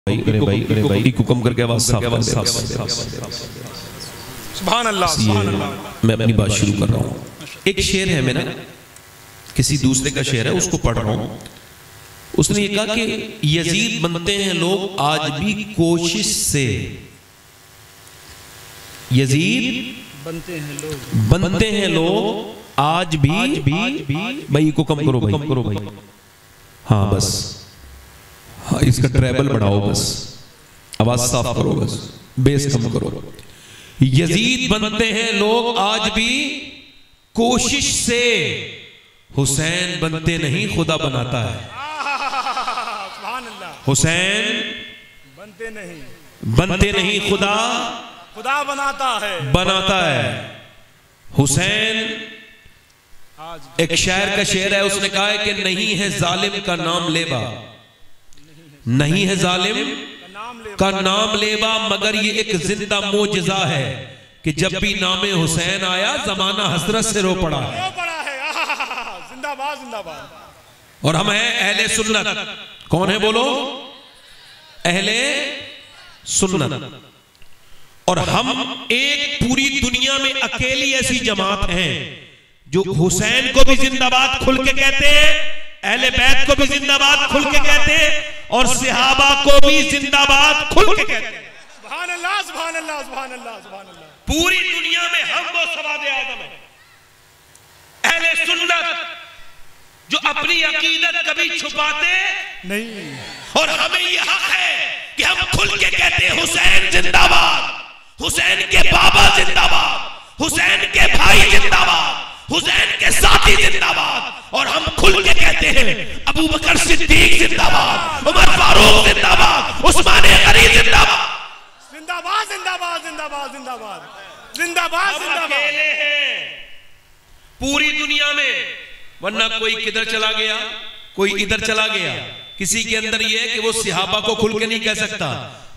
भाई हुक्म करके आवाज साफ कर दे। सुभान अल्लाह, सुभान अल्लाह। मैं अपनी बात शुरू कर रहा हूँ। एक शेर है मेरा, किसी दूसरे का शेर है, उसको पढ़ रहा हूँ। उसने ये कहा कि यजीद बनते हैं लोग आज भी कोशिश से, यजीद बनते हैं लोग आज भी भाई को कम करो भाई। हाँ बस, हाँ इसका ट्रेबल बढ़ाओ, बस आवाज साफ करो, बस बेस कम करो। यजीद बनते हैं लोग आज भी कोशिश से, हुसैन बनते नहीं खुदा बनाता है। हुसैन बनते नहीं खुदा बनाता है। हुसैन, एक शायर का शेर है, उसने कहा है कि नहीं है जालिम का नाम लेबा, नहीं है जालिम का नाम लेबा, मगर ये एक जिंदा मोजज़ा है कि जब भी नामे हुसैन आया जमाना हसरत से रो पड़ा है। जिंदाबाद जिंदाबाद। और हम हैं अहले सुन्नत। कौन है बोलो? अहले सुन्नत। और हम एक पूरी दुनिया में अकेली ऐसी जमात हैं जो हुसैन को भी जिंदाबाद खुल के कहते हैं, अहले बैत को भी जिंदाबाद खुल के कहते हैं, और सहाबा को भी जिंदाबाद खुल के कहते हैं। सुभान अल्लाह, सुभान अल्लाह, सुभान अल्लाह, सुभान अल्लाह। पूरी दुनिया में हम वो सवादे आदम है, अहले सुन्नत, जो अपनी अकीदत कभी छुपाते नहीं, और हमें यह हक है कि हम खुल के कहते हैं हुसैन जिंदाबाद, हुसैन के बाबा जिंदाबाद, हुसैन के भाई जिंदाबाद, हुसैन के साथी जिंदाबाद। और हम खुल के कहते हैं अबू बकर सिद्दीक जिंदाबाद, उमर फारूक जिंदाबाद, उस्मान गनी जिंदाबाद। जिंदाबाद जिंदाबाद जिंदाबाद जिंदाबाद जिंदाबाद जिंदाबाद। पूरी दुनिया में, वरना कोई किधर चला गया, कोई इधर चला गया। किसी के अंदर यह है कि वो सहाबा को खुल के नहीं कह सकता,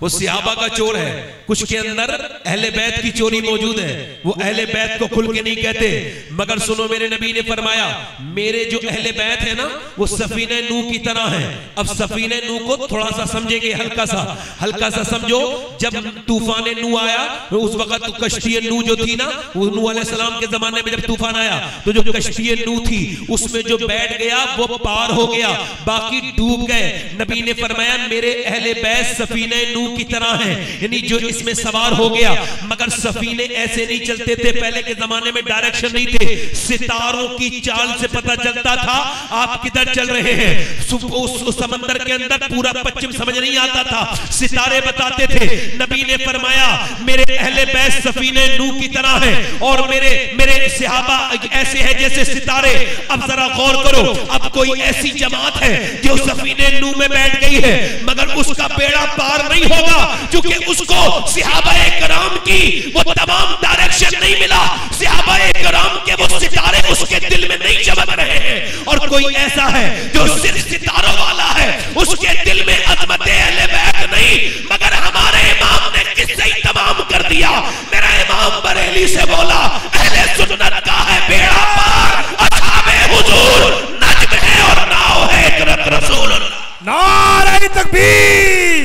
वो सहाबा का चोर है। कुछ के अंदर अहले बैत की चोरी मौजूद है, वो अहले बैत को खुल के नहीं कहते। मगर सुनो, मेरे नबी ने फरमाया मेरे जो अहले बैत है ना, वो सफीने नूह की तरह है। अब सफीने नूह को थोड़ा सा समझेंगे, हल्का सा समझो। जब तूफान नूह आया, उस वक्त कश्ती नूह जो थी ना, वो नूह अलैहिस्सलाम के जमाने में जब तूफान आया तो जो कश्ती नूह थी उसमें जो बैठ गया वो पार हो गया, बाकी डूब गए। नबी ने फरमाया मेरे अहले बैत सफीने नूह की तरह है, यानी जो इसमें सवार हो गया। मगर सफीने ऐसे नहीं चलते थे, पहले के जमाने में डायरेक्शन नहीं थे, सितारों की चाल से पता चलता था आप किधर चल रहे हैं। उस समंदर के अंदर पूरा पश्चिम समझ नहीं आता था, सितारे बताते थे। नबी ने फरमाया मेरे अहले बैत सफीने नूह की तरह है, और मेरे सहाबा ऐसे है जैसे सितारे। अब जरा गौर करो, अब कोई ऐसी जमात है जो सफीने नूह में बैठ गई है, मगर उसका बेड़ा पार नहीं होगा, क्योंकि उसको सहाबाए किराम की वो तमाम डायरेक्शन नहीं मिला, सहाबाए किराम के वो सितारे उसके दिल में नहीं चमक रहे हैं। और कोई ऐसा है जो सिर्फ सितारों वाला है, उसके दिल में अज़मत अहले बैत नहीं। मगर हमारे इमाम ने किस्सा ही तमाम कर दिया। मेरा इमाम बरेली से बोला अहले सुन्नत का है बेड़ा पार, असहाबे हुजूर नज्म है और नाव है इतरत रसूलुल्लाह। नारे तकबीर,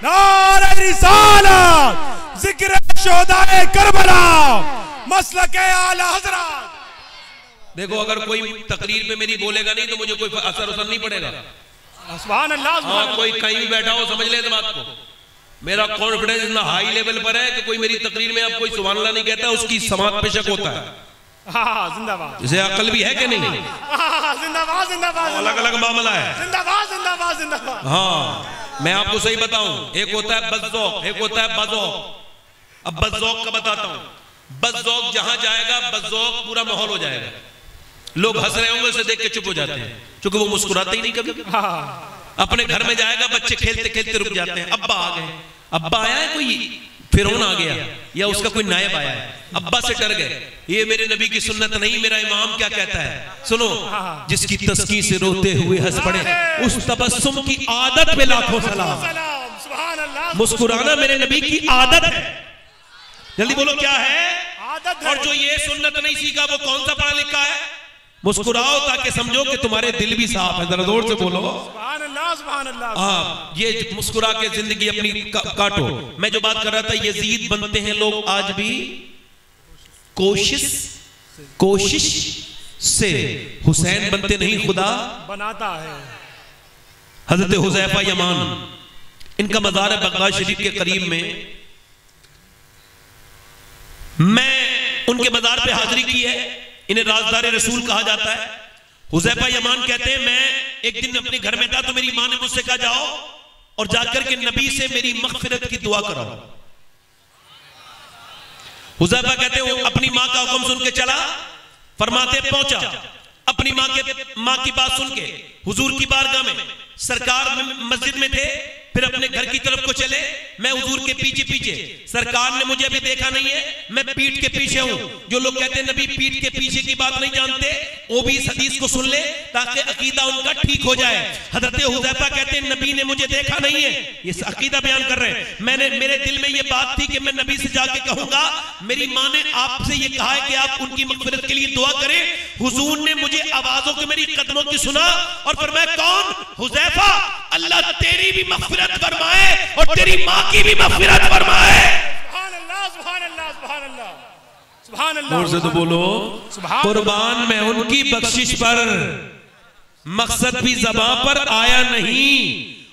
नारे रिसालत, जिक्र शोहदाए करबला, मसलके आला हज़रत। देखो, अगर कोई तकरीर पे मेरी बोलेगा नहीं तो मुझे कोई असर नहीं पड़ेगा। सुभान अल्लाह, हाँ, कोई कहीं भी बैठा हो समझ ले इस बात को। मेरा कॉन्फिडेंस इतना हाई लेवल पर है कि कोई मेरी तकरीर में अब कोई सुभान अल्लाह नहीं कहता, उसकी समात पे शक होता है। जिंदाबाद। इसे अकल भी है कि नहीं? जिंदाबाद जिंदाबाद। अलग अलग मामला है। जिंदाबाद जिंदाबाद जिंदाबाद। हाँ, मैं आपको सही बताऊं, एक होता है बज़ौक़, एक होता है बज़ौक़। अब बज़ौक़ का बताता हूं। बज़ौक़ जहां जाएगा, बज़ौक़ पूरा माहौल हो जाएगा, लोग हंस रहे होंगे, उसे देख के चुप हो जाते हैं, क्योंकि वो मुस्कुराते ही नहीं कभी। अपने घर में जाएगा, बच्चे खेलते खेलते रुक जाते हैं, अब्बा आ गए, अब्बा आया है, कोई फिरौन आ गया या उसका कोई नायब आया है, अब्बा से डर गए। ये मेरे नबी की सुन्नत नहीं। मेरा इमाम क्या कहता है, सुनो, जिसकी तस्की से रोते हुए हंस पड़े, उस तबस्सुम की आदत पे लाखों सलाम। मुस्कुराना मेरे नबी की आदत है। जल्दी बोलो क्या है? आदत है। और जो ये सुन्नत नहीं सीखा वो कौन सा पढ़ा लिखा है? मुस्कुराओ ताकि समझो कि तुम्हारे दिल भी साफ है। जरा जोर से बोलो। सुभान अल्लाह, सुभान अल्लाह। आप ये मुस्कुरा के जिंदगी अपनी काटो। मैं जो बात कर रहा था, यजीद बनते हैं लोग आज भी कोशिश से, हुसैन बनते नहीं, खुदा बनाता है। हजरत हुज़ैफा यमान, इनका मज़ार है बगदाद शरीफ के करीब में। मैं उनके मज़ार पे हाजिरी की है। इन्हें राज़दार रसूल कहा जाता है। हुज़ैफा यमान कहते हैं, मैं एक दिन अपने घर में था तो मेरी माँ ने मुझसे कहा जाओ और जाकर के नबी से मेरी मग़फ़िरत की दुआ कराओ। हुज़ैफा कहते हैं अपनी माँ का हुक्म सुन के चला, फरमाते पहुंचा, अपनी माँ की बात सुन के हुजूर की बारगाह में, सरकार मस्जिद में थे, फिर अपने घर की तरफ को चले। मैं हुजूर के पीछे पीछे, सरकार ने मुझे अभी देखा नहीं है, मैं पीठ के पीछे हूं। जो लोग कहते हैं नबी पीठ के पीछे की बात नहीं जानते, वो भी इस हदीस को सुन ले ताकि अकीदा उनका ठीक हो जाए। हजरत हुज़ैफा कहते हैं नबी ने मुझे देखा नहीं है, ये अकीदा बयान कर रहे हैं। मेरे दिल में ये बात थी कि मैं नबी से जाके कहूंगा मेरी माँ ने आपसे ये कहा है कि आप उनकी मग़फ़िरत के लिए दुआ करें। हुजूर ने मुझे आवाजों के मेरी कदमों की सुना और फरमाया कौन? हुज़ैफा, अल्लाह तेरी भी मग़फ़िरत फरमाए और तेरी माँ की भी मग़फ़िरत फरमाए। सुभान अल्लाह, सुभान अल्लाह, सुभान अल्लाह, सुभान अल्लाह। और से तो बोलो कुर्बान मैं उनकी बख्शिश पर, मकसद भी ज़बां पर आया नहीं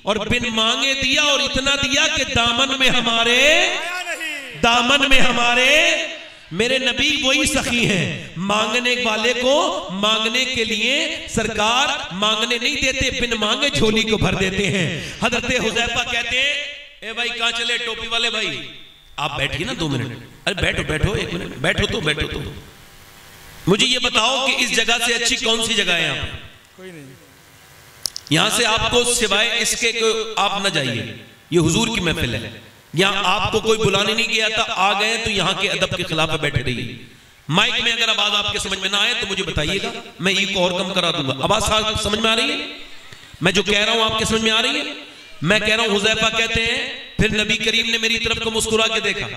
और बिन मांगे दिया, और इतना दिया कि दामन में हमारे मेरे नबी वही सखी हैं। मांगने वाले को मांगने के लिए सरकार मांगने नहीं देते, बिन मांगे झोली को भर देते हैं। हजरत हुज़ैफा कहते हैं, ए भाई कहां चले टोपी वाले भाई, आप बैठिए ना 2 मिनट। अरे बैठो 1 मिनट, बैठो तो मुझे ये बताओ कि इस जगह से अच्छी कौन सी जगह है यहाँ पे? कोई नहीं। यहां से आपको सिवाय इसके आप न जाइए, ये हुजूर की महफिल है। यहाँ आपको कोई बुलाने नहीं गया था, आ गए तो यहाँ के अदब के खिलाफ बैठे रहिए। माइक में अगर आवाज आपके समझ में ना आए तो मुझे बताइएगा, मैं ई को और कम करा दूंगा। आवाज समझ में आ रही है? मैं जो कह रहा हूं आपके समझ में आ रही है? मैं कह रहा हूं हुज़ैफा कहते हैं फिर नबी करीम ने मेरी तरफ को मुस्कुरा के देखा,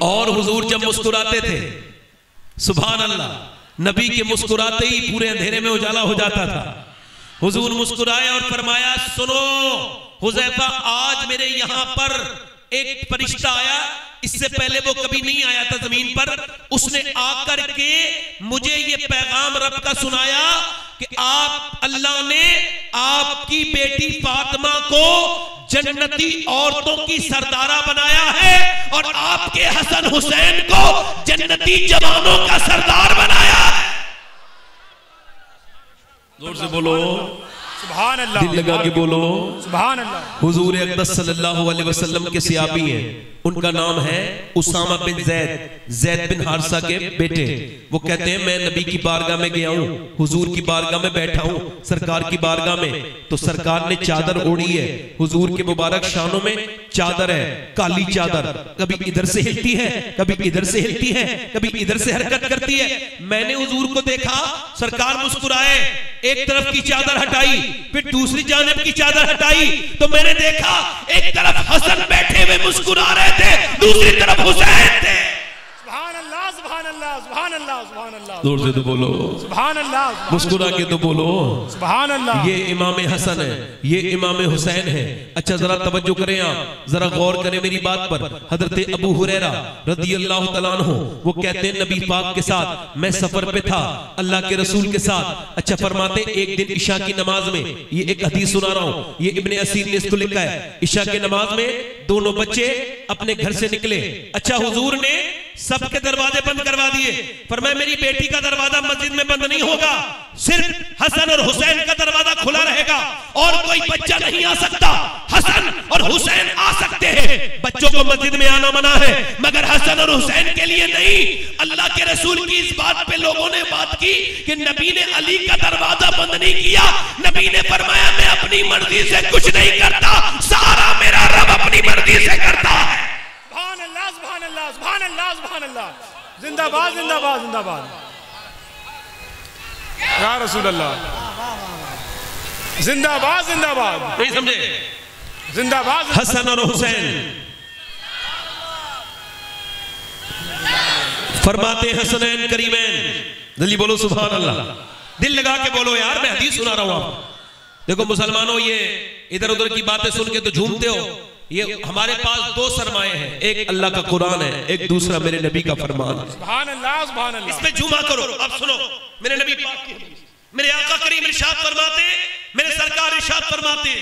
और हुजूर जब मुस्कुराते थे सुभान अल्लाह, नबी के मुस्कुराते ही पूरे अंधेरे में उजाला हो जाता था। हुजूर मुस्कुराए और फरमाया सुनो हुज़ैफा, आज मेरे यहां पर एक फरिश्ता आया, इससे पहले वो कभी नहीं आया था जमीन पर। उसने आकर के मुझे ये पैगाम रब का सुनाया कि आप, अल्लाह ने आपकी बेटी फातिमा को जन्नती औरतों की सरदारा बनाया है और आपके हसन हुसैन को जन्नती जवानों का सरदार बनाया है। जोर से बोलो सुभान अल्लाह, दिल लगा के बोलो सुभान अल्लाह। हुजूर अक़दस सल्लल्लाहु अलैहि वसल्लम के सहाबी हैं, उनका नाम है उसामा बिन ज़ैद बिन हारिसा के बेटे। वो कहते हैं मैं नबी की बारगाह में गया हूँ, हुजूर की बारगाह में बैठा हूँ, सरकार की बारगाह में, तो सरकार ने चादर ओढ़ी है, हुजूर के मुबारक शानों में चादर है, काली चादर, कभी इधर से हिलती है, कभी इधर से हिलती है, कभी इधर से हरकत करती है। मैंने हुजूर को देखा, सरकार मुस्कुराए, एक तरफ की चादर हटाई, फिर दूसरी जानिब की चादर हटाई, तो मैंने देखा एक तरफ हसन बैठे हुए मुस्कुरा रहे थे, दूसरी तरफ हुसैन थे। सुभान अल्लाह, सुभान अल्लाह, सुभान अल्लाह, सुभान अल्लाह। जोर से तो बोलो सुभान अल्लाह, मुस्कुरा के तो बोलो सुभान अल्लाह। ये इमाम हसन है, ये इमाम हुसैन है। अच्छा जरा तवज्जो करें, आप जरा गौर करें मेरी बात पर। हजरत अबू हुरैरा रदियल्लाहु तआला अन्हु वो कहते हैं नबी पाक के साथ मैं सफर पे था, अल्लाह के रसूल के साथ। अच्छा फरमाते एक दिन इशा की नमाज में, ये एक हदीस सुना रहा हूँ, ये इब्ने असीर ने इसको लिखा है, इशा के नमाज में दोनों बच्चे अपने घर से निकले। अच्छा हुजूर ने सबके दरवाजे बंद करवा दिए, फरमाया मेरी बेटी का दरवाजा मस्जिद में बंद नहीं होगा, सिर्फ हसन और हुसैन का दरवाजा खुला रहेगा, और कोई बच्चा नहीं आ सकता। हसन और हुसैन आ सकते हैं, बच्चों को मस्जिद में आना मना है, मगर हसन और हुसैन के लिए नहीं। अल्लाह के रसूल की इस बात पे लोगों ने बात की कि नबी ने अली का दरवाजा बंद नहीं किया, नबी ने फरमाया मैं अपनी मर्जी से कुछ नहीं करता, सारा मेरा रब अपनी मर्जी से करता है। सुभान अल्लाह, सुभान अल्लाह, सुभान अल्लाह, सुभान अल्लाह। जिंदाबाद, जिंदाबाद, जिंदाबाद या रसूल अल्लाह, जिंदाबाद, जिंदाबाद। नहीं समझे? जिंदाबाद हसन और हुसैन फरमाते हसनैन करीमैन, जल्दी बोलो सुभान अल्लाह, दिल लगा के बोलो यार, मैं हदीस सुना रहा हूं आपको। देखो मुसलमानों, ये इधर उधर की बातें सुन के तो झूमते हो। ये हमारे पास दो सरमाए हैं, एक अल्लाह का कुरान है, एक दूसरा मेरे नबी का फरमान है। सुभान अल्लाह, सुभान अल्लाह। इसमें जुमा करो। अब सुनो मेरे नबी पाक की हदीस, मेरे आका करीम इरशाद फरमाते, मेरे सरकार इरशाद फरमाते,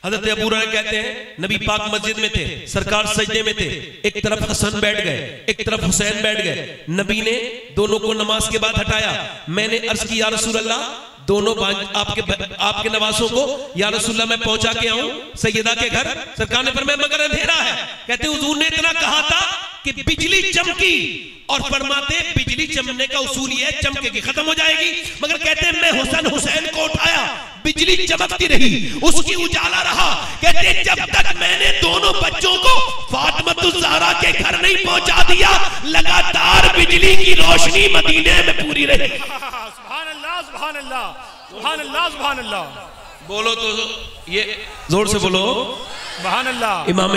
हजरत अबू हुरैरा कहते हैं नबी पाक मस्जिद में थे, सरकार सजदे में थे, एक तरफ हसन बैठ गए, एक तरफ हुसैन बैठ गए। नबी ने दोनों को नमाज के बाद हटाया। मैंने अर्ज की या रसूल अल्लाह, दोनों आपके नवासों को या रसूलल्लाह मैं पहुंचा के आऊं सैयदा के घर। सरकार ने फरमाया मगर अंधेरा है। कहते हुजूर ने इतना कहा था कि बिजली चमकी, और फरमाते बिजली चमकने का उसूल ये है चमकेगी खत्म हो जाएगी, मगर कहते हैं मैं हुसैन को उठाया, बिजली चमकती रही, उसकी उजाला रहा। कहते जब तक मैंने दोनों बच्चों को फातिमतुज़ ज़हरा के घर नहीं पहुंचा दिया, लगातार बिजली की रोशनी मदीने में पूरी रही। सुभान अल्लाह, सुभान अल्लाह, सुभान अल्लाह, सुभान अल्लाह। बोलो तो ये जोर से बोलो सुभान अल्लाह। इमाम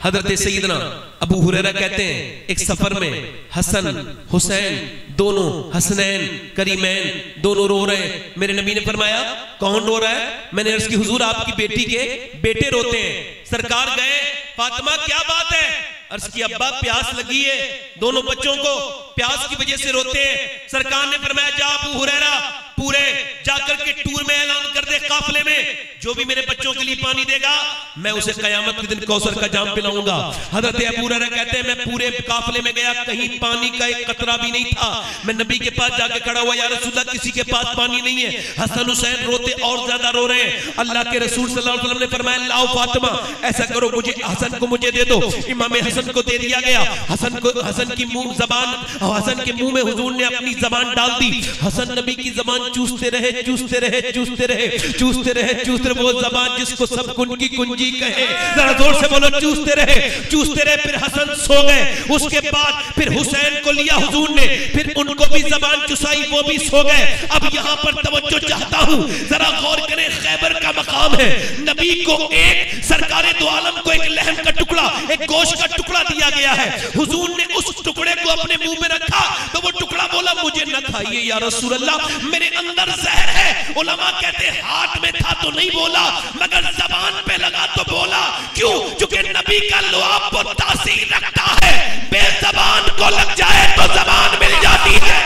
हजरत सैयदना अबू हुरैरा कहते हैं एक सफर में हसन हुसैन दोनों, हसनैन करीमैन दोनों रो रहे हैं। मेरे नबी ने फरमाया कौन रो रहा है? मैंने अर्ज की हुजूर आपकी बेटी के बेटे रोते हैं। सरकार गए, फातिमा क्या बात है? अर्ज की अब्बा प्यास लगी है, दोनों बच्चों को प्यास की वजह से रोते हैं। सरकार ने फरमाया जा अबू हुरैरा पूरे जाकर के टूर में ऐलान कर दे काफले में, जो भी मेरे बच्चों के लिए पानी देगा मैं उसे कयामत के दिन कौसर का जाम पिलाऊंगा। हजरत अबू हुरैरा कहते हैं मैं पूरे काफले में गया, कहीं पानी का एक कतरा भी नहीं था। मैं नबी के पास जाके खड़ा हुआ, या रसूलल्लाह किसी के पास पानी नहीं है। हसन हुसैन रोते और ज्यादा रो रहे हैं। अल्लाह के रसूल सल्लल्लाहु अलैहि वसल्लम ने फरमाया लाओ फातिमा, ऐसा करो मुझे हसन को मुझे दे दो। इमाम हसन को दे दिया गया। हसन की मुंह जबान, हसन के मुंह में हुजूर ने अपनी जबान डाल दी। हसन नबी की जबान चूसते रहे, चूसते रहे, चूसते रहे, चूसते रहे, चूसते रहे। वो जबान जिसको सब कुंजी कुंजी कहे, जरा जोर से बोलो चूसते रहे, चूसते रहे। फिर हसन सो गए। उसके बाद फिर हुसैन को लिया हुजूर ने, फिर उनको भी जबान चुसाई, वो भी सो गए। अब यहाँ पर तवज्जो चाहता हूँ, जरा गौर करें, खैबर का मकाम है। नबी को एक सरकारे दो आलम को एक लहम का टुकड़ा, एक गोश्त का टुकड़ा दिया गया है। हुजूर ने उस टुकड़े को अपने मुंह में रखा तो वो टुकड़ा बोला मुझे न खाइए या रसूल अल्लाह, मेरे अंदर जहर है। उलमा कहते हैं हाथ में था तो नहीं बोला, मगर जबान पे लगा तो बोला। क्यों? क्योंकि नबी का लुआब वो तासीर रखता है, बेज़बान को लग जाए तो जबान मिल जाती है।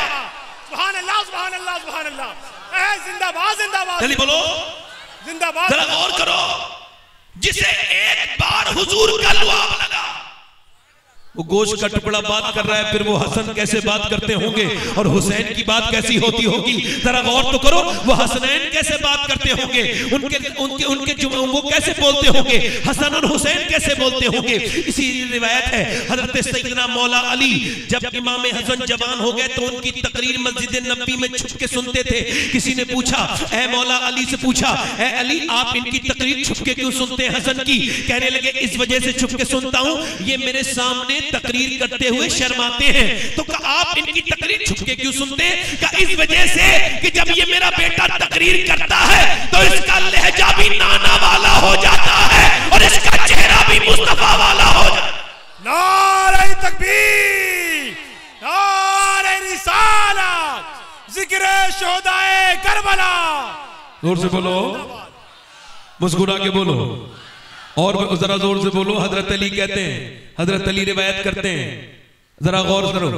सुभान अल्लाह, सुभान अल्लाह, सुभान अल्लाह। जिंदाबाद, जिंदाबाद, चलिए बोलो जिंदाबाद। जरा गौर करो, जिसे एक बार हुजूर का लुआब लगा, वो गोश्त का टुकड़ा बात कर रहा है, फिर वो हसन कैसे बात करते होंगे और हुसैन की बात कैसी होती होगी? जरा गौर तो करो, वो हसनैन कैसे बात करते होंगे, उनके वो कैसे बोलते होंगे, हसन और हुसैन कैसे बोलते होंगे। इसी रिवायत है हजरत सैयदना मौला अली जब इमाम हसन जवान हो गए तो उनकी तकरीर मस्जिद नबी में छुप के सुनते थे। किसी ने पूछा, ए मौला अली से पूछा, ए अली आप इनकी तकरीर छुप के क्यों सुनते हैं हसन की? कहने लगे इस वजह से छुप के सुनता हूं, ये मेरे सामने तकरीर करते हुए शर्माते हैं। तो आप इनकी तकरीर छुप के क्यों सुनते हैं? का इस वजह से कि जब ये मेरा बेटा तकरीर करता है तो इसका लहजा भी नाना वाला हो जाता है और इसका चेहरा भी मुस्तफा वाला हो जाता है। नारे तकबीर, नारे रिसालत, जिक्र शोहदाए करबला। जोर से बोलो, मुस्कुरा के बोलो, और जरा जोर से बोलो। हजरत अली कहते हैं, हजरत अली रिवायत करते हैं, जरा गौर करो।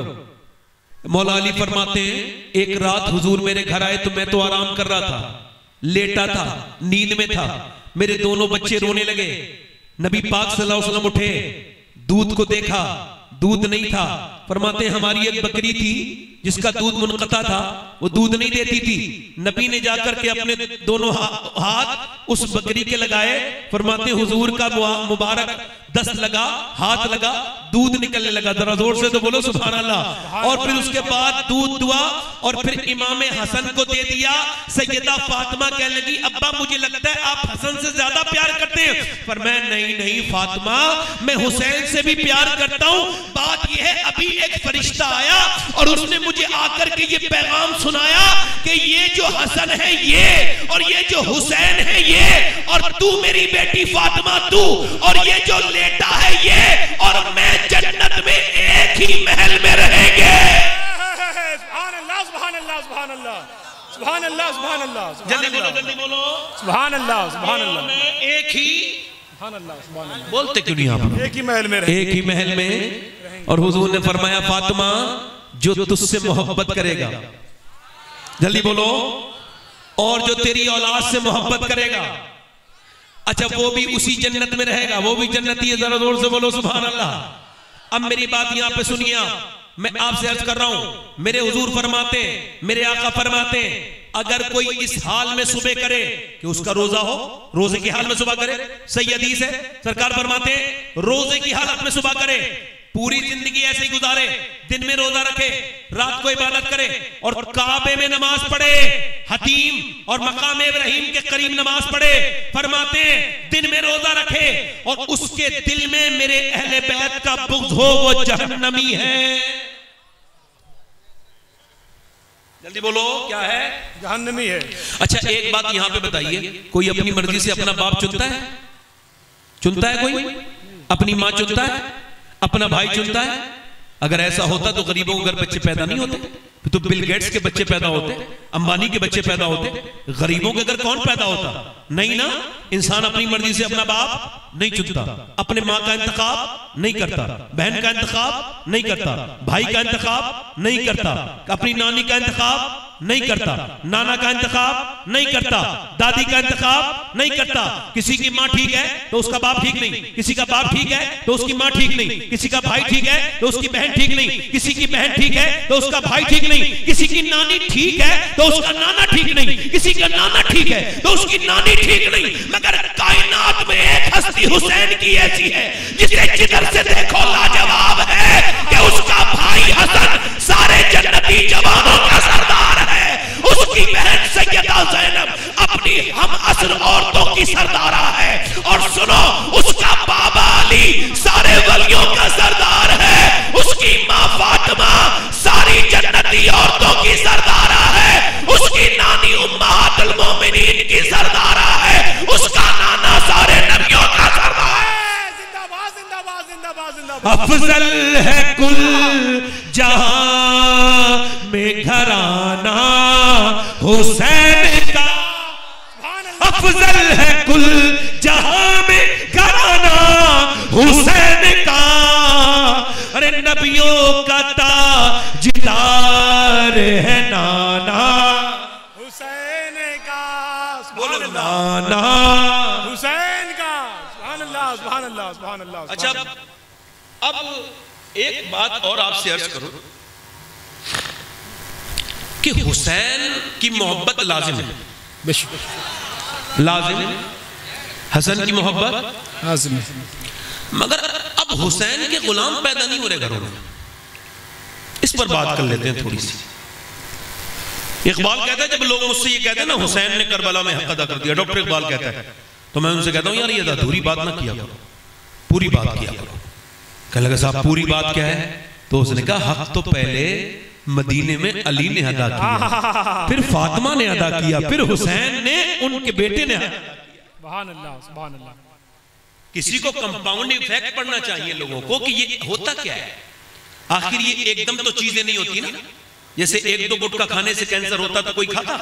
मौला अली फरमाते हैं एक रात हुजूर मेरे घर आए तो मैं तो आराम कर रहा था, लेटा था, नींद में था। मेरे दोनों बच्चे रोने लगे। नबी पाक सल्लल्लाहु अलैहि वसल्लम उठे, दूध को देखा, दूध नहीं था। फरमाते हैं हमारी एक बकरी थी जिसका दूध मुनक़ता था, वो दूध नहीं देती थी। नबी ने जाकर के अपने दोनों हाथ उस बकरी के लगाए। फरमाते हुजूर का मुबारक दस्त लगा, हाथ लगा, दूध निकलने लगा। जरा जोर से तो बोलो सुभान अल्लाह। और फिर उसके बाद दूध दुआ और फिर इमाम हसन को दे दिया। सैयदा फातिमा कहने लगी अब्बा मुझे लगता है आप हसन से ज्यादा प्यार करते हैं। पर मैं नहीं फातिमा, मैं हुसैन से भी प्यार करता हूं। बात यह है अभी एक फरिश्ता आया और उसने मुझे आकर के ये पैगाम सुनाया कि ये जो हसन है ये और ये जो हुसैन है ये, और तू मेरी बेटी फातिमा तू, और ये जो लेटा है ये, और मैं जन्नत में एक ही महल में रहेंगे। सुभान अल्लाह, सुभान अल्लाह, सुभान अल्लाह, सुभान अल्लाह सुभान अल्लाह जल्दी बोलो जल्दी बोलो। सुभान अल्लाह सुभान अल्लाह। मैं एक ही सुभान अल्लाह सुभान अल्लाह। बोलते क्यों नहीं आप? एक ही महल में रहे। एक ही महल में। और हुजूर ने फरमाया फातिमा जो तुझसे मोहब्बत करेगा, जल्दी बोलो, और जो तेरी औलाद से मोहब्बत करेगा, अच्छा वो भी उसी जन्नत में रहेगा, वो भी जन्नती है। जरा जोर से बोलो सुभान अल्लाह। अब मेरी बात यहां पे सुनिए आप, मैं आपसे अर्ज कर रहा हूं, मेरे हुजूर फरमाते, मेरे आका फरमाते, अगर कोई इस हाल में सुबह करे कि उसका रोजा हो, रोजे की हाल में सुबह करे, सही हदीस है, सरकार फरमाते रोजे की हालत में सुबह करे, पूरी जिंदगी ऐसे ही गुजारे, दिन में रोजा रखे, रात को इबादत करे और काबे में नमाज पढ़े, हतीम और मकाम इब्राहिम के करीब नमाज पढ़े, फरमाते दिन में रोजा रखे और उसके दिल में मेरे अहले बैत का बुग़्ज़ हो, वो जहन्नमी है। जल्दी बोलो क्या है? जहन्नमी है। अच्छा एक बात यहां पे बताइए, कोई अपनी मर्जी से अपना बाप चुनता है? चुनता है कोई? अपनी मां चुनता है? अपना भाई चुनता है? अगर ऐसा होता तो गरीबों के घर बच्चे पैदा नहीं होते, तो बिल गेट्स के बच्चे पैदा होते, अंबानी के बच्चे पैदा होते, गरीबों के घर कौन पैदा होता? नहीं ना। इंसान अपनी मर्जी से अपना बाप नहीं चुनता, अपने माँ का इंतखाब नहीं करता, बहन का इंतखाब नहीं करता, भाई का इंतखाब नहीं करता, अपनी नानी का इंतखाब नहीं करता, नाना का इंतखाब नहीं करता, दादी का इंतखाब नहीं करता। किसी की माँ ठीक है तो उसका बाप ठीक नहीं, किसी का बाप ठीक है तो उसकी माँ ठीक नहीं, किसी का भाई ठीक है तो उसकी बहन ठीक नहीं, किसी की बहन ठीक है तो उसका भाई ठीक नहीं, किसी की नानी ठीक है तो उसका नाना ठीक नहीं, किसी का नाना ठीक है तो उसकी नानी ठीक नहीं। मगर कायनात में एक हस्ती हुसैन की ऐसी है जिसे जिधर से देखो लाजवाब है कि उसका भाई हसन सारे जन्नती जवानों का सरदार है, उसकी बहन सैयदा ज़ैनब अपनी हम असर औरतों की सरदारा है, और सुनो उसका बाबा अली सारे वलियों का सरदार है, उसकी माँ फातिमा सारी जन्नती औरतों की सरदारा है, उसकी नानी उम्महातुल मोमिनीन की सरदारा है, उसका नाना सारे नबियों का सरदार है। जिंदाबाद जिंदाबाद जिंदाबाद जिंदाबाद। अफजल है कुल जहां में घराना हुसैन का, अफजल है कुल जहां में घराना हुसैन का, अरे नबियों का ताजदार है नाना हुसैन का। बोलो सुभान नाना हुसैन का। सुभान अल्लाह सुभान अल्लाह सुभान अल्लाह। अच्छा अब एक बात और आपसे अर्ज करूं कि हुसैन की मोहब्बत लाजिम है, लाजिम है, हसन की मोहब्बत लाजिम है, मगर अब हुसैन के गुलाम पैदा नहीं हो रहे घरों में। इस पर बात कर लेते हैं थोड़ी सी। इकबाल कहता है, जब लोग मुझसे ये कहते हैं ना हुसैन ने करबला में हक अदा कर दिया, डॉक्टर इकबाल कहता है, तो मैं उनसे कहता हूं यार ये अधूरी बात ना किया करो, पूरी बात किया करो। कहने लगा साहब पूरी बात क्या है? तो उसने कहा हक तो पहले मदीने में अली ने अदा किया, फिर फातिमा ने अदा किया, फिर हुसैन ने उनके बेटे ने अदा किया। सुभान अल्लाह सुभान अल्लाह। किसी को कंपाउंड इफेक्ट पढ़ना चाहिए लोगों को कि ये होता क्या है। आखिर ये एकदम तो चीजें नहीं होती ना, जैसे एक दो गुटखा खाने से कैंसर होता तो कोई खाता?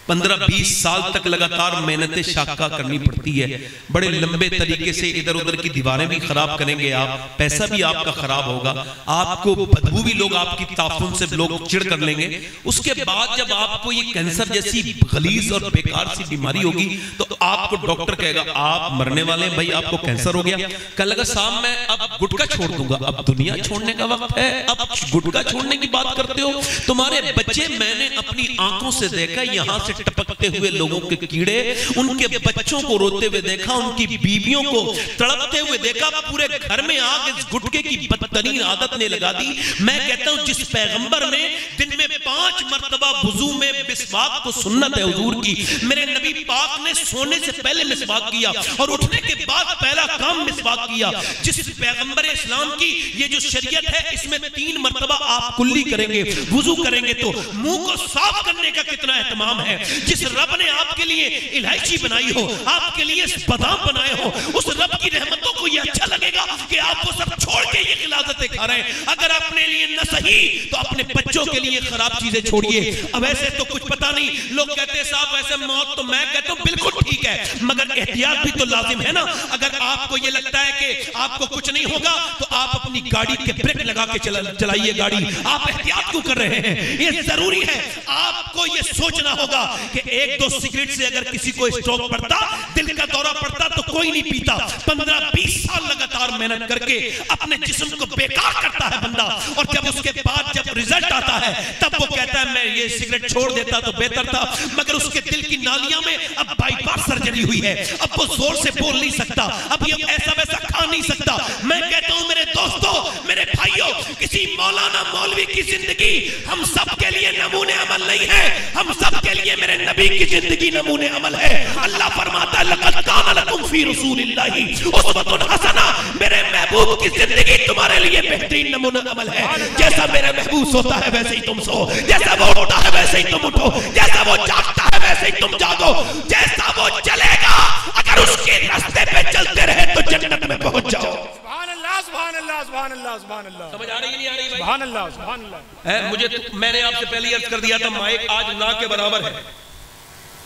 15-20 साल तक लगातार मेहनतें शाका करनी पड़ती है, बड़े लंबे तरीके से इधर उधर की दीवारें भी खराब करेंगे आप, पैसा भी आपका खराब होगा, आपको बदबू भी लोग आपकी ताफुन से लोग चिढ़ कर लेंगे। उसके बाद जब आपको ये कैंसर जैसी गलीज और बेकार सी बीमारी होगी तो आपको डॉक्टर कहेगा आप मरने वाले हैं भाई, आपको कैंसर हो गया। कह लगा साहब मैं अब गुटखा छोड़ दूंगा, अब दुनिया छोड़ने का वक्त है, अब गुटखा छोड़ने की बात करते हो? तुम्हारे बच्चे मैंने अपनी आंखों से देखा, यहां से टपकते हुए लोगों के कीड़े, उनके बच्चों को रोते हुए देखा, उनकी बीवियों को तड़पते हुए देखा, पूरे घर में आग इस गुटके की बदतरीन आदत ने लगा दी। मैं कहता हूं जिस पैगंबर ने दिन में 5 मर्तबा वुजू में मिसवाक को सुन्नत है हुजूर की, मेरे नबी पाक ने सोने से पहले मिसवाक किया और उठने के बाद पहला काम मिसवाक किया। जिस पैगंबर इस्लाम की ये जो शरीयत है इसमें 3 मर्तबा आप कुल्ली करेंगे, वुजू करेंगे तो मुंह को साफ करने का कितना एहतमाम है। जिस रब ने आपके लिए इलायची बनाई हो, आपके लिए बादाम बनाए हो, उस रब की रहमतों को ये अच्छा लगेगा कि आप वो सब छोड़ के ये गिलाज़तें खा रहे हैं। अगर अपने लिए न सही तो अपने बच्चों के लिए खराब चीजें छोड़िए। अब ऐसे तो कुछ पता नहीं, लोग कहते हैं साहब वैसे मौत तो मैं कहता हूं बिल्कुल ठीक है, मगर एहतियात भी तो लाजिम है ना। अगर आपको ये लगता है कि आपको कुछ नहीं होगा तो आप अपनी गाड़ी के ब्रेक लगा के चलाइए गाड़ी। आप एहतियात क्यों कर रहे हैं? ये जरूरी है। आपको ये सोचना होगा कि 1-2 सिगरेट से अगर किसी को स्ट्रोक पड़ता, दिल का दौरा पड़ता तो कोई नहीं पीता। 15-20 साल लगातार मेहनत करके अपने जिस्म को बेकार करता है बंदा, और जब उसके बाद जब रिजल्ट आता है तब वो कहता है मैं ये सिगरेट छोड़ देता तो बेहतर था, मगर उसके दिल की नालियां में अब बाईपास सर्जरी हुई है, अब वो जोर से बोल नहीं सकता, अब ये ऐसा वैसा खा नहीं सकता। मैं कहता हूं मेरे दोस्तों, मेरे भाइयों, किसी मौलाना मौलवी की जिंदगी हम सब के लिए नमूने अमल नहीं है, हम सब के लिए मेरे नबी की जिंदगी नमूने अमल है। अल्लाह फरमाता है लक़द कान लकुम फी रसूलिल्लाहि उस्वतुन हसना, मेरे महबूब की जिंदगी तुम्हारे लिए बेहतरीन नमूना अमल है। जैसा मेरा महबूब सोता है वैसे ही तुम सो, जैसा वो उठता है वैसे ही तुम उठो, जैसा वो जागता है वैसे ही तुम जागो, जैसा वो चलेगा अगर उसके रास्ते पे चलते रहे तो जन्नत में पहुंच जाओ। सुभान अल्लाह, सुभान अल्लाह, सुभान अल्लाह, सुभान अल्लाह। समझ आ रही है नहीं आ रही भाई? सुभान अल्लाह, सुभान अल्लाह। मुझे तो, मैंने आपसे पहले अर्ज कर दिया था माइक आज ना के बराबर है।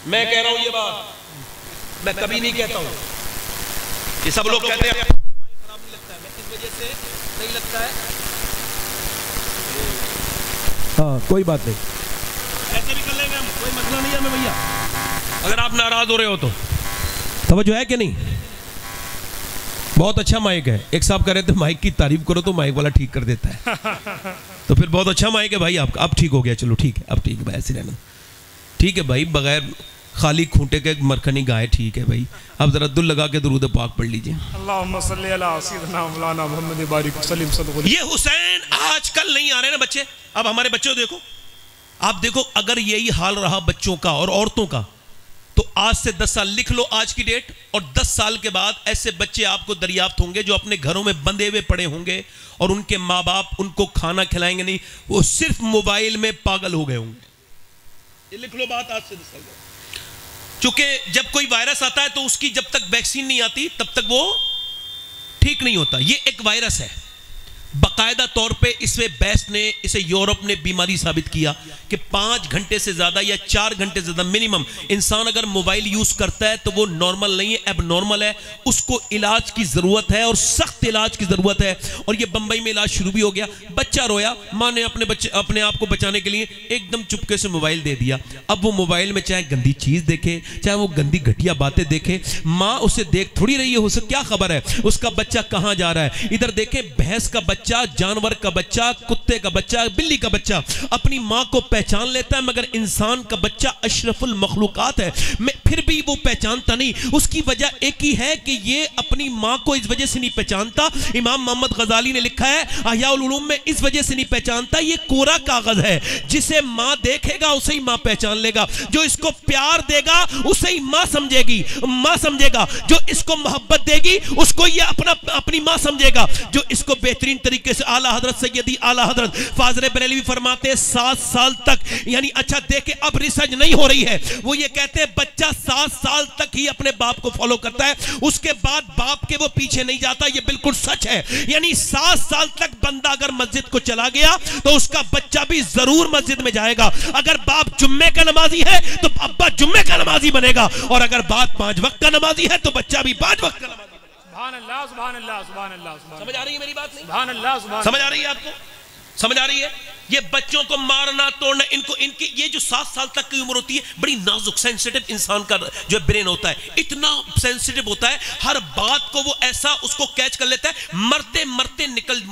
मैं कह रहा हूं ये बात मैं कभी नहीं कहता हूं। ये सब लोग कहते हैं खराब नहीं लगता है, मैं इस वजह से नहीं लगता है। हाँ कोई बात नहीं, ऐसे भी कर लेंगे हम, कोई मसला नहीं है हमें भैया, अगर आप नाराज हो रहे हो तो। समझो है कि नहीं? बहुत अच्छा माइक है। एक साहब कह रहे थे माइक की तारीफ करो तो माइक वाला ठीक कर देता है तो फिर बहुत अच्छा माइक है भाई आपका। अब ठीक हो गया, चलो ठीक है, अब ठीक है भाई, ऐसे रहना ठीक है भाई, बगैर खाली खूंटे के मरखनी गाय ठीक है भाई। अब जरा दुल लगा के दुरूद पाक पढ़ लीजिए। अल्लाहुम्मा सल्ली अला सय्यिदना मौलाना मुहम्मद बारिक सलीम सल्लल्लाहु। ये हुसैन आजकल नहीं आ रहे ना बच्चे। अब हमारे बच्चों देखो, आप देखो अगर यही हाल रहा बच्चों का और औरतों का तो आज से 10 साल लिख लो आज की डेट, और 10 साल के बाद ऐसे बच्चे आपको दरियाफ्त होंगे जो अपने घरों में बंधे हुए पड़े होंगे और उनके माँ बाप उनको खाना खिलाएंगे नहीं, वो सिर्फ मोबाइल में पागल हो गए होंगे। ये लिख लो बात आज से 10 साल बाद। चूंकि जब कोई वायरस आता है तो उसकी जब तक वैक्सीन नहीं आती तब तक वो ठीक नहीं होता। ये एक वायरस है, बाकायदा तौर पे इसमें बेस्ट ने, इसे यूरोप ने बीमारी साबित किया कि 5 घंटे से ज्यादा या 4 घंटे से ज्यादा मिनिमम इंसान अगर मोबाइल यूज करता है तो वो नॉर्मल नहीं है, एबनॉर्मल है, उसको इलाज की जरूरत है और सख्त इलाज की जरूरत है। और ये बंबई में इलाज शुरू भी हो गया। बच्चा रोया, माँ ने अपने आप को बचाने के लिए एकदम चुपके से मोबाइल दे दिया। अब वो मोबाइल में चाहे गंदी चीज देखे, चाहे वो गंदी घटिया बातें देखे, माँ उसे देख थोड़ी रही है, उसे क्या खबर है उसका बच्चा कहाँ जा रहा है। इधर देखे भैंस का बच्चा, जानवर का बच्चा, कुत्ते का बच्चा, बिल्ली का बच्चा अपनी मां को पहचान लेता है, मगर इंसान का बच्चा अशरफुल मखलूकात है, फिर भी वो पहचानता नहीं। उसकी वजह एक ही है कि ये अपनी मां को इस वजह से नहीं पहचानता। इमाम मोहम्मद गजाली ने लिखा है अहयाउल उलूम में, इस वजह से नहीं पहचानता, ये कोरा कागज है, जिसे मां देखेगा उसे ही मां पहचान लेगा, जो इसको प्यार देगा उसे ही मां समझेगी, मां समझेगा, जो इसको मोहब्बत देगी उसको ये अपनी मां समझेगा, जो इसको बेहतरीन तरीके से आला हजरत सैयदी आला हजरत फाजले बरेलवी फरमाते हैं 7 साल तक, यानी अच्छा देखे अब रिसर्च नहीं हो रही है, वो ये कहते हैं बच्चा 7 साल तक ही अपने बाप को फॉलो करता है, उसके बाद बाप के वो पीछे नहीं जाता। ये बिल्कुल सच है, यानी 7 साल तक बंदा अगर मस्जिद को चला गया तो उसका बच्चा भी जरूर मस्जिद में जाएगा। अगर बाप जुम्मे का नमाजी है तो अब्बा जुम्मे का नमाजी बनेगा, और अगर बाप 5 वक्त का नमाजी है तो बच्चा भी 5 वक्त का नमाजी। सुभान अल्लाह, सुभान अल्लाह, सुभान अल्लाह। समझ आ रही है मेरी बात? नहीं सुभान अल्लाह, सुभान। समझ आ रही है आपको? समझ आ रही है? ये बच्चों को मारना तोड़ना, इनको इनकी ये जो 7 साल तक की उम्र होती है, बड़ी नाजुक सेंसिटिव इंसान का जो ब्रेन होता है, इतना सेंसिटिव होता है, हर बात को वो ऐसा उसको कैच कर लेता है, मरते मरते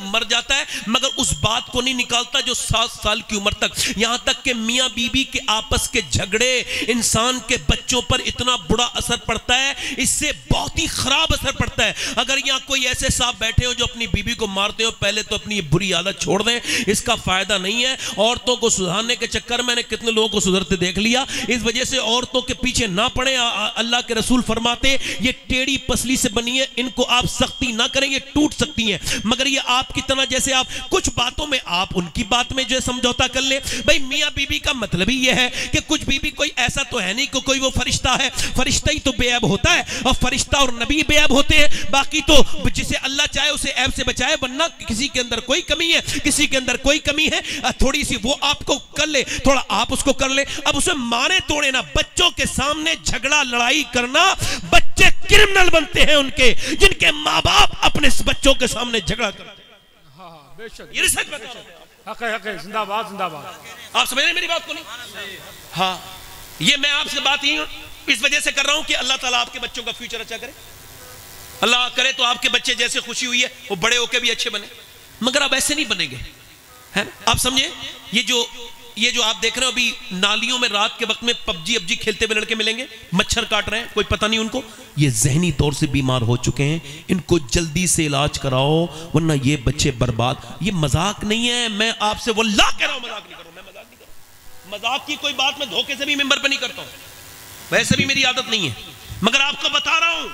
मर जाता है, मगर उस बात को नहीं निकालता जो 7 साल की उम्र तक। यहां तक कि मियां बीबी के आपस के झगड़े इंसान के बच्चों पर इतना बुरा असर पड़ता है, इससे बहुत ही खराब असर पड़ता है। अगर यहां कोई ऐसे साहब बैठे हो जो अपनी बीबी को मारते हो, पहले तो अपनी बुरी आदत छोड़ दें, इसका फायदा नहीं है। औरतों को सुधारने के चक्कर में मैंने कितने लोगों को सुधरते देख लिया। इस वजह से औरतों के पीछे ना पड़े। अल्लाह के रसूल फरमाते ये टेढ़ी पसली से बनी है, इनको आप सख्ती ना करें, ये टूट सकती हैं। मगर ये आपकी तरह जैसे आप कुछ बातों में आप उनकी बात में जो है समझौता कर ले। भाई मियाँ बीबी का मतलब ही यह है कि कुछ बीबी कोई ऐसा तो है नहीं कि कोई वो फरिश्ता है, फरिश्ता ही तो बेअब होता है और फरिश्ता और नबी बेअब होते हैं। बाकी तो जिसे अल्लाह चाहे उसे ऐब से बचाए, वरना किसी के अंदर कोई कमी है, किसी के अंदर कोई कमी है, थोड़ी सी वो आपको कर ले, थोड़ा आप उसको कर ले। अब उसे मारे तोड़े ना, बच्चों के सामने झगड़ा लड़ाई करना, बच्चे क्रिमिनल बनते हैं उनके जिनके माँ बाप अपने बच्चों के सामने झगड़ा करते हैं। हाँ बेशक, ये सच बता रहा हूं। हक है, जिंदाबाद जिंदाबाद। आप समझ रहे मेरी बात को नहीं? हाँ, ये मैं आपसे बात ही इस वजह से कर रहा हूं कि अल्लाह ताला आपके बच्चों का फ्यूचर अच्छा करे। अल्लाह करे तो आपके बच्चे जैसे खुशी हुई है वो बड़े होकर भी अच्छे बने, मगर अब ऐसे नहीं बनेंगे, है ना? आप समझे, ये जो आप देख रहे हो अभी नालियों में रात के वक्त में पबजी खेलते हुए लड़के मिलेंगे, मच्छर काट रहे हैं, कोई पता नहीं उनको, ये जहनी तौर से बीमार हो चुके हैं। इनको जल्दी से इलाज कराओ वरना ये बच्चे बर्बाद। ये मजाक नहीं है, मैं आपसे वल्लाह कह रहा हूं, मजाक नहीं करूं, मैं मजाक नहीं करूं। मजाक की कोई बात मैं धोखे से भी मेंबर पे नहीं करता हूं, वैसे भी मेरी आदत नहीं है, मगर आपको बता रहा हूं।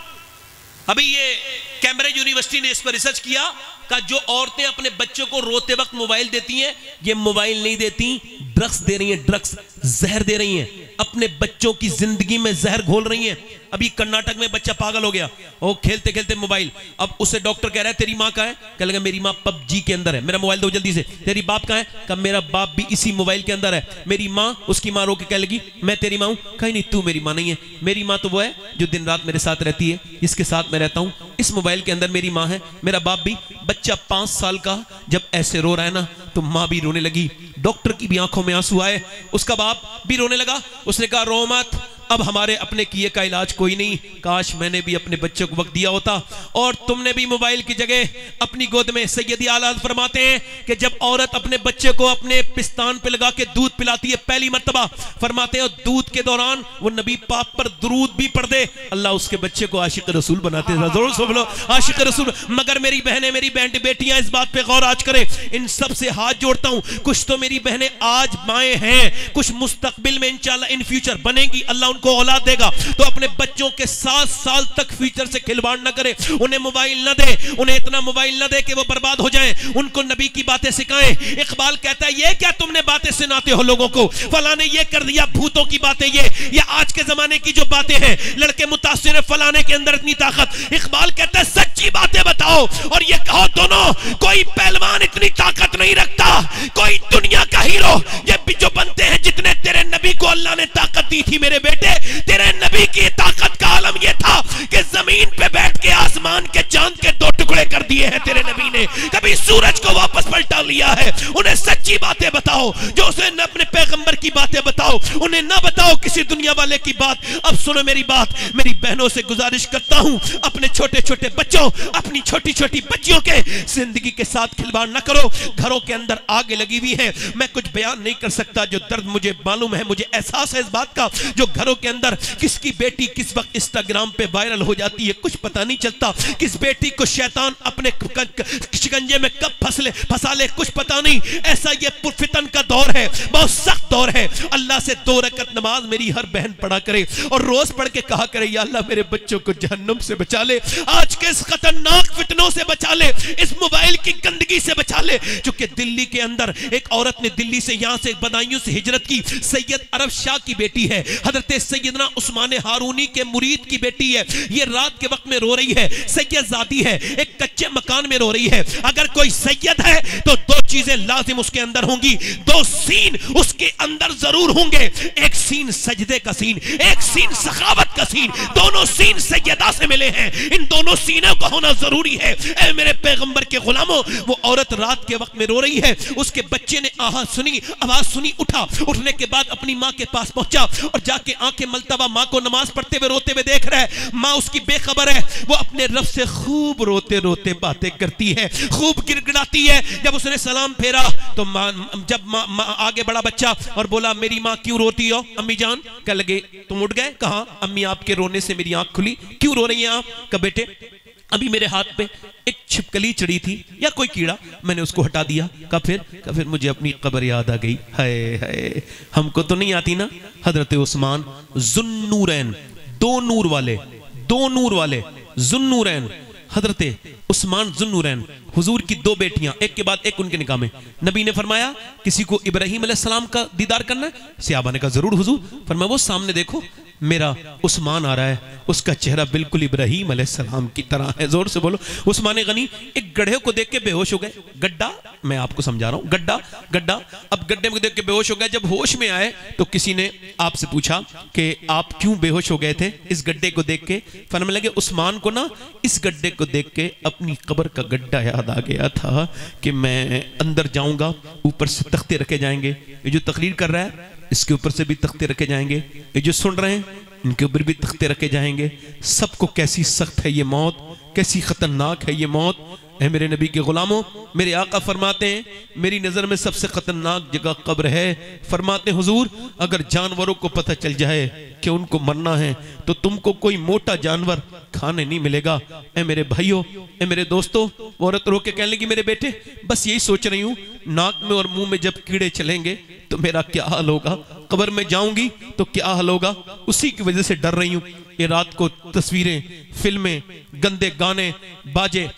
अभी ये कैम्ब्रिज यूनिवर्सिटी ने इस पर रिसर्च किया कि जो औरतें अपने बच्चों को रोते वक्त मोबाइल देती हैं, ये मोबाइल नहीं देती, ड्रग्स दे रही हैं, ड्रग्स, जहर दे रही हैं, अपने बच्चों की जिंदगी में जहर घोल रही हैं। अभी कर्नाटक में बच्चा पागल हो गया, वो खेलते खेलते मोबाइल, अब उसे डॉक्टर कह रहा है तेरी माँ कहाँ है? कह लगा मेरी माँ पबजी के अंदर है, मेरा मोबाइल दो जल्दी से। तेरी बाप कहाँ है? कहा मेरा बाप भी इसी मोबाइल के अंदर है। मेरी माँ, उसकी माँ रो के कह लगी मैं तेरी माँ हूँ। कहीं नहीं, तू मेरी माँ नहीं है, मेरी माँ तो वो है जो दिन रात मेरे साथ रहती है, इसके साथ मैं रहता हूँ, इस मोबाइल के अंदर मेरी माँ है, मेरा बाप भी। बच्चा 5 साल का जब ऐसे रो रहा है ना, तो माँ भी रोने लगी, डॉक्टर की भी आंखों में आंसू आए, उसका बाप भी रोने लगा। उसने कहा रो मत, अब हमारे अपने किए का इलाज कोई नहीं, काश मैंने भी अपने बच्चों को वक्त दिया होता और तुमने भी मोबाइल की जगह अपनी गोद में। सैयदी आला फरमाते हैं कि जब औरत अपने बच्चे को अपने पिस्तान पे लगा के दूध पिलाती है पहली मर्तबा, फरमाते हैं दूध के दौरान वो नबी पाक पर दुरूद भी पढ़ दे, अल्लाह उसके बच्चे को आशिक रसूल बनाते हैं। जरूर सुन लो, आशिक रसूल। मगर मेरी बहनें, मेरी बहन बेटियां इस बात पे गौर आज करें, इन सब से हाथ जोड़ता हूं, कुछ तो मेरी बहनें आज माएँ हैं, कुछ मुस्तकबिल में इंशाल्लाह इन फ्यूचर बनेंगी, अल्लाह को औलाद देगा, तो अपने बच्चों के 7 साल तक फ्यूचर से खिलवाड़ न करे, उन्हें मोबाइल न दे, उन्हें इतना मोबाइल न दे कि वो बर्बाद हो जाएं, उनको नबी की बातें सिखाएं। इकबाल कहता है ये क्या तुमने बातें सुनाते हो लोगों को, फला ने ये कर दिया, भूतों की बातें ये आज के जमाने की जो बातें हैं, लड़के मुतासिर है, फलाने के अंदर इतनी ताकत। इकबाल कहता है सच्ची बातें बताओ और ये कहो दोनों, कोई पहलवान इतनी ताकत नहीं रखता, कोई दुनिया का हीरो, ये भी जो बनते हैं जितने तेरे नबी को अल्लाह ने ताकत दी थी मेरे बेटे, तेरे नबी की ताकत का आलम यह था कि जमीन पे बैठ के आसमान के चांद के 2 टुकड़े कर दिए हैं तेरे नबी ने, कभी सूरज को वापस पलटा लिया है। उन्हें सच्ची बातें बताओ, जो उसे न अपने पैगंबर की बातें बताओ, उन्हें ना बताओ किसी दुनिया वाले की बात। अब सुनो मेरी बात, मेरी बहनों से गुजारिश करता हूं, अपने छोटे छोटे बच्चों, अपनी छोटी छोटी बच्चियों के जिंदगी के साथ खिलवाड़ ना करो। घरों के अंदर आगे लगी हुई है, मैं कुछ बयान नहीं कर सकता, जो दर्द मुझे मालूम है, मुझे एहसास है इस बात का, जो घरों के अंदर किसकी बेटी किस वक्त इंस्टाग्राम पे वायरल हो जाती है कुछ पता नहीं चलता, किस बेटी को शैतान अपने शिकंजे में कब फंसा ले कुछ पता नहीं। ऐसा ये पुरफितन का दौर है, बहुत सख्त दौर है। अल्लाह से 2 रकअत नमाज मेरी हर बहन पढ़ा करे और रोज पढ़ के कहा करे या अल्लाह मेरे बच्चों को जहन्नुम से बचा ले, आज के इस खतरनाक फितनों से बचा ले, इस मोबाइल की गंदगी से बचा ले। चूंकि दिल्ली के अंदर एक औरत ने दिल्ली से यहां से बदायूं से हिजरत की, सैयद अरब शाह की बेटी है, हजरत सैयदना उस्मान हारूनी के मुरीद की बेटी है, ये रात के वक्त में रो रही है, सैयदजादी है, एक कच्चे मकान में रो रही है। अगर कोई सैयद है तो 2 चीजें लाजिम उसके अंदर होंगी, 2 सीन उसके अंदर जरूर होंगे, एक सीन सजदे का सीन, एक सीन सखावत का सीन, दोनों सीन सैयदा से मिले हैं, इन दोनों सीनों का होना जरूरी है। ऐ मेरे पैगंबर के गुलामों, वो औरत रात के वक्त में रो रही है, उसके बच्चे ने आवाज सुनी, उठने के बाद अपनी माँ के पास पहुंचा और जाके आंखें मलता हुआ माँ को नमाज पढ़ते हुए रोते हुए देख रहा है। माँ उसकी बेखबर है, वो अपने रब से खूब रोते रोते बातें करती है, खूब गिड़गिड़ाती है। जब उसने सलाम फेरा तो जब माँ आगे बढ़ा बच्चा और बोला मेरी माँ क्यों रोती हो अम्मी जान, कह लगे तुम उठ गए, कहा अम्मी आपके रोने से मेरी आंख खुली, क्यों रो रही हैं आप? कहा बेटे अभी मेरे हाथ पे एक छिपकली चढ़ी थी या कोई कीड़ा, मैंने उसको हटा दिया। का फिर मुझे अपनी कब्र याद आ गई। हाय हाय, हमको तो नहीं आती ना। हजरत उस्मान जुन्नूरैन, दो नूर वाले जुन्नूरैन, हजरत उस्मान जुन्नूरैन, हुजूर की दो बेटियां, एक के बाद एक उनके निकाह में। नबी ने फरमाया किसी को इब्राहिम अलैहिस्सलाम का दीदार करना है? सहाबा ने कहा जरूर हुजूर। फरमाया वो सामने देखो, मेरा उस्मान आ रहा है, उसका चेहरा बिल्कुल इब्राहिम अलैहिस्सलाम की तरह है। जोर से बोलो। उस्मान गनी एक गड्ढे को देख के बेहोश हो गए। गड्ढा, मैं आपको समझा रहा हूं, गड्ढा। अब गड्ढे में देख के बेहोश हो गए। जब होश में आए तो किसी ने आपसे पूछा कि आप क्यों बेहोश हो गए थे इस गड्ढे को देख के? फरमाने लगे उस्मान को ना इस गड्ढे को देख के अपनी कब्र का गड्ढा याद आ गया था कि मैं अंदर जाऊंगा, ऊपर से तख्ते रखे जाएंगे, ये जो तकरीर कर रहा है इसके ऊपर से भी तख्ते रखे जाएंगे, ये जो सुन रहे हैं इनके ऊपर भी तख्ते रखे जाएंगे। सबको कैसी सख्त है ये मौत, कैसी खतरनाक है ये मौत। ऐ मेरे नबी के गुलामों, मेरे आका फरमाते हैं मेरी नजर में सबसे खतरनाक जगह कब्र है। फरमाते हुजूर अगर जानवरों को पता चल जाए कि उनको मरना है तो तुमको कोई मोटा जानवर खाने नहीं मिलेगा। ऐ मेरे भाइयों, ऐ मेरे दोस्तों, औरत रो के कहने लगी मेरे बेटे बस यही सोच रही हूं नाक में और मुंह में जब कीड़े चलेंगे तो मेरा क्या हाल होगा, कब्र में जाऊंगी तो क्या हाल होगा, उसी की वजह से डर रही हूं। ये रात को तस्वीरें, फिल्में, गंदे गाने, बाजे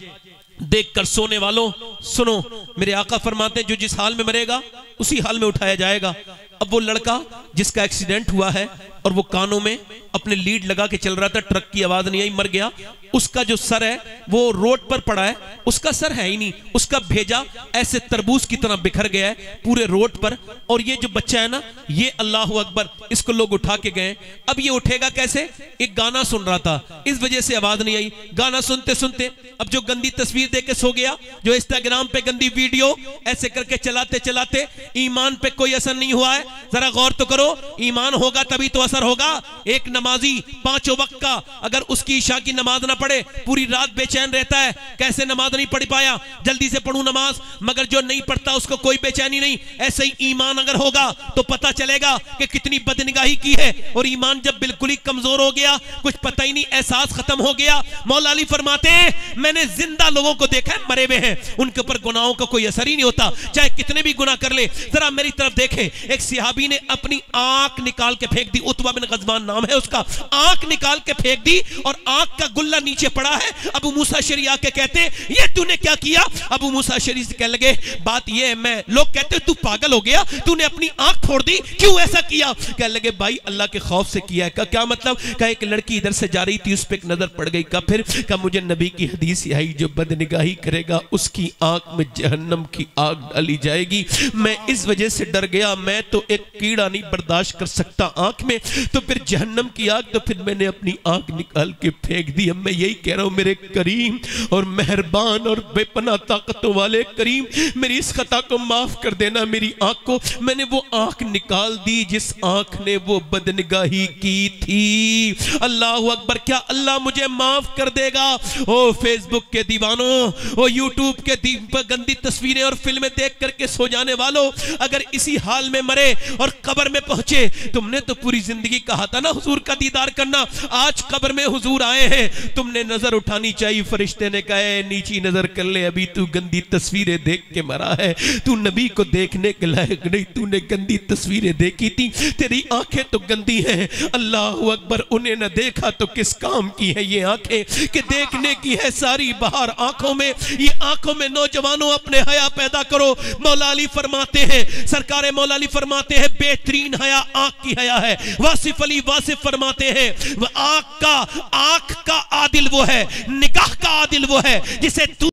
देखकर सोने वालों सुनो, मेरे आका फरमाते हैं जो जिस हाल में मरेगा उसी हाल में उठाया जाएगा। अब वो लड़का जिसका एक्सीडेंट हुआ है और वो कानों में अपने लीड लगा के चल रहा था, ट्रक की आवाज नहीं आई, मर गया। उसका जो सर है वो रोड पर पड़ा है, उसका सर है ही नहीं, उसका भेजा ऐसे तरबूज की तरह बिखर गया है पूरे रोड पर। और ये जो बच्चा है ना, ये अल्लाह अकबर, इसको लोग उठा के गए। अब ये उठेगा कैसे? एक गाना सुन रहा था, इस वजह से आवाज नहीं आई। गाना सुनते सुनते अब जो गंदी तस्वीर देख के सो गया, जो इंस्टाग्राम पे गंदी वीडियो ऐसे करके चलाते चलाते ईमान पे कोई असर नहीं हुआ है। जरा गौर तो करो, ईमान होगा तभी तो असर होगा। एक नमाजी 5 वक्त का अगर उसकी ईशा की नमाज ना पढ़े पूरी रात बेचैन रहता है, कैसे नमाज नहीं पढ़ पाया, जल्दी से पढ़ूं नमाज, मगर जो नहीं पढ़ता उसको कोई बेचैनी नहीं। ऐसे ही ईमान अगर होगा तो पता चलेगा कि कितनी बदनिगाही की है। और ईमान जब बिल्कुल ही कमजोर हो गया, कुछ पता ही नहीं, एहसास खत्म हो गया। मौला अली फरमाते हैं मैंने जिंदा लोगों को देखा है मरे हुए हैं, उनके ऊपर गुनाहों का कोई असर ही नहीं होता, चाहे कितने भी गुनाह कर ले। जरा मेरी तरफ देखे, एक सहाबी ने अपनी आंख निकाल के फेंक दी, उतबा बिन गजवान नाम है उसका, आंख निकाल के फेंक दी और आंख का गुल्ला नीचे पड़ा है। अबू मूसा अशअरी आके कहते हैं ये तूने क्या किया? अबू मूसा अशअरी से कहने लगे बात ये है, मैं, लोग कहते हैं तू पागल हो गया, तूने अपनी आंख फोड़ दी, क्यों ऐसा किया? कहने लगे भाई अल्लाह के खौफ से किया है। क्या मतलब? कहा एक लड़की इधर से जा रही थी, उस पर एक नजर पड़ गई। का फिर? कहा मुझे नबी की हदीस आई जो बदनिगाही करेगा उसकी आंख में जहन्नम की आग डाली जाएगी। मैं इस वजह से डर गया, मैं तो एक कीड़ा नहीं बर्दाश्त कर सकता आंख में, तो फिर जहन्नम की आग, तो फिर मैंने अपनी आंख निकाल के फेंक दी। अब मैं यही कह रहा हूं मेरे करीम और मेहरबान और बेपनाह ताकतों वाले करीम, मेरी इस खता को माफ कर देना। मेरी आंख को मैंने वो आंख निकाल दी जिस आंख ने वो बदनिगाही की थी। अल्लाह अकबर, क्या अल्लाह मुझे माफ कर देगा? ओ फेसबुक के दीवानों, ओ यूट्यूब के गंदी तस्वीरें और फिल्में देख करके सो जाने वालों, अगर इसी हाल में मरे और कब्र में पहुंचे, तुमने तो पूरी जिंदगी कहा था ना हुजूर का दीदार करना, आज कब्र में हुजूर आए हैं, तुमने नजर उठानी चाहिए। फरिश्ते ने कहा नीची नजर कर ले, अभी तू गंदी तस्वीरें देख के मरा है, तू नबी को देखने के लायक नहीं, तूने गंदी तस्वीरें देखी थी, तेरी आंखें तो गंदी हैं। अल्लाह अकबर, उन्हें न देखा तो किस काम की है ये आंखें कि देखने की है सारी बहार आंखों में। ये आंखों में नौजवानों अपने हया पैदा करो। मौला अली फरमाते हैं, सरकार मौला अली फरमाते हैं बेहतरीन हया आंख की हया है। वासिफ अली वासिफ फरमाते हैं आंख का आदिल वो है, निगाह का आदिल वो है जिसे तू